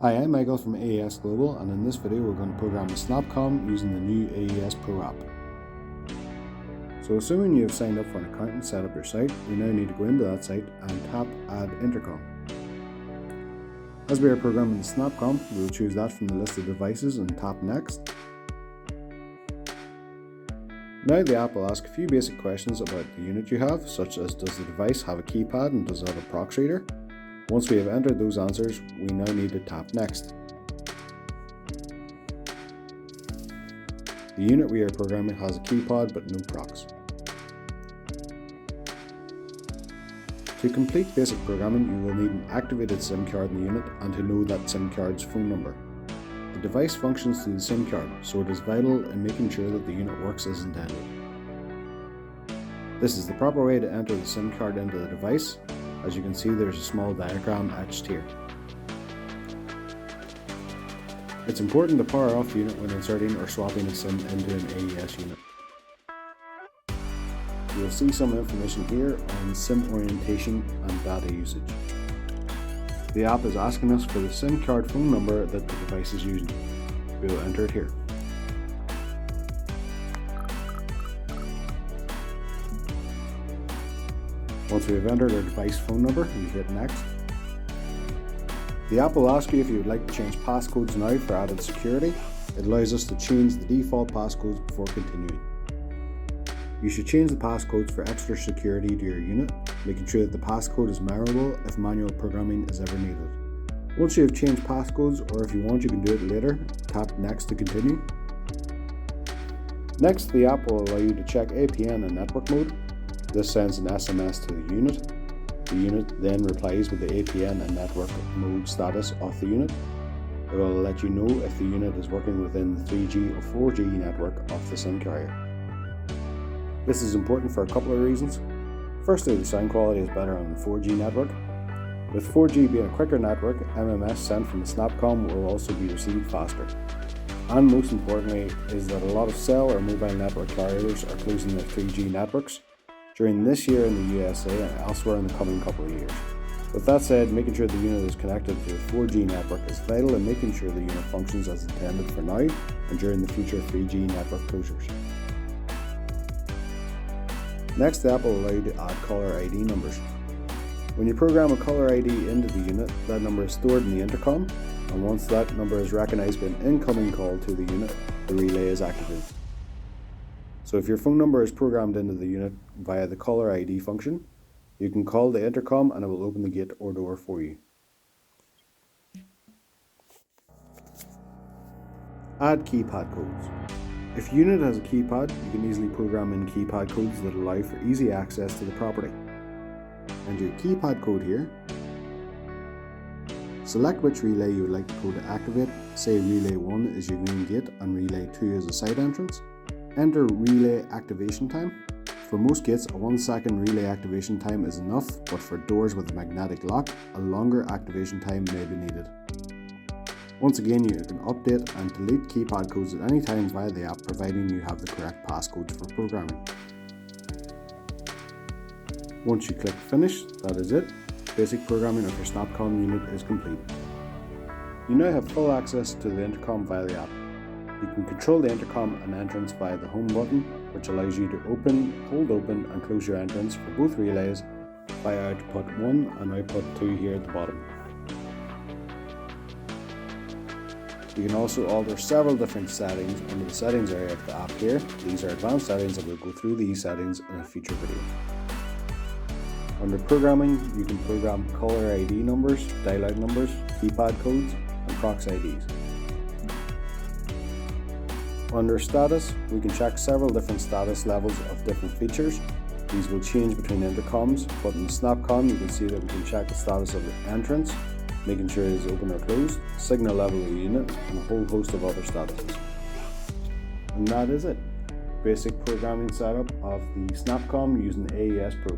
Hi, I'm Michael from AES Global, and in this video we're going to program a Snapcom using the new AES Pro App. So assuming you have signed up for an account and set up your site, we now need to go into that site and tap Add Intercom. As we are programming the Snapcom, we will choose that from the list of devices and tap Next. Now the app will ask a few basic questions about the unit you have, such as does the device have a keypad and does it have a prox reader? Once we have entered those answers, we now need to tap Next. The unit we are programming has a keypad but no prox. To complete basic programming, you will need an activated SIM card in the unit and to know that SIM card's phone number. The device functions through the SIM card, so it is vital in making sure that the unit works as intended. This is the proper way to enter the SIM card into the device. As you can see, there's a small diagram etched here. It's important to power off the unit when inserting or swapping a SIM into an AES unit. You will see some information here on SIM orientation and data usage. The app is asking us for the SIM card phone number that the device is using. We will enter it here. Once we have entered our device phone number, we hit Next. The app will ask you if you would like to change passcodes now for added security. It allows us to change the default passcodes before continuing. You should change the passcodes for extra security to your unit, making sure that the passcode is memorable if manual programming is ever needed. Once you have changed passcodes, or if you want you can do it later, tap Next to continue. Next, the app will allow you to check APN and network mode. This sends an SMS to the unit. The unit then replies with the APN and network mode status of the unit. It will let you know if the unit is working within the 3G or 4G network of the SIM carrier. This is important for a couple of reasons. Firstly, the sound quality is better on the 4G network. With 4G being a quicker network, MMS sent from the Snapcom will also be received faster. And most importantly is that a lot of cell or mobile network carriers are closing their 3G networks during this year in the USA and elsewhere in the coming couple of years. With that said, making sure the unit is connected to a 4G network is vital in making sure the unit functions as intended for now and during the future 3G network closures. Next, the app will allow you to add caller ID numbers. When you program a caller ID into the unit, that number is stored in the intercom, and once that number is recognized by an incoming call to the unit, the relay is activated. So if your phone number is programmed into the unit via the caller ID function, you can call the intercom and it will open the gate or door for you. Add keypad codes. If your unit has a keypad, you can easily program in keypad codes that allow for easy access to the property. Enter your keypad code here. Select which relay you would like the code to activate. Say relay 1 is your main gate and relay 2 is a side entrance. Enter relay activation time. For most gates, a 1-second relay activation time is enough, but for doors with a magnetic lock, a longer activation time may be needed. Once again, you can update and delete keypad codes at any time via the app, providing you have the correct passcodes for programming. Once you click Finish, that is it. Basic programming of your Snapcom unit is complete. You now have full access to the Intercom Valley App. You can control the intercom and entrance via the Home button, which allows you to open, hold open and close your entrance for both relays via output 1 and output 2 here at the bottom. You can also alter several different settings under the settings area of the app here. These are advanced settings and we'll go through these settings in a future video. Under programming, you can program caller ID numbers, dial-out numbers, keypad codes and prox IDs. Under status, we can check several different status levels of different features. These will change between intercoms, but in the Snapcom you can see that we can check the status of the entrance, making sure it is open or closed, signal level of the unit, and a whole host of other statuses. And that is it. Basic programming setup of the Snapcom using AES Pro.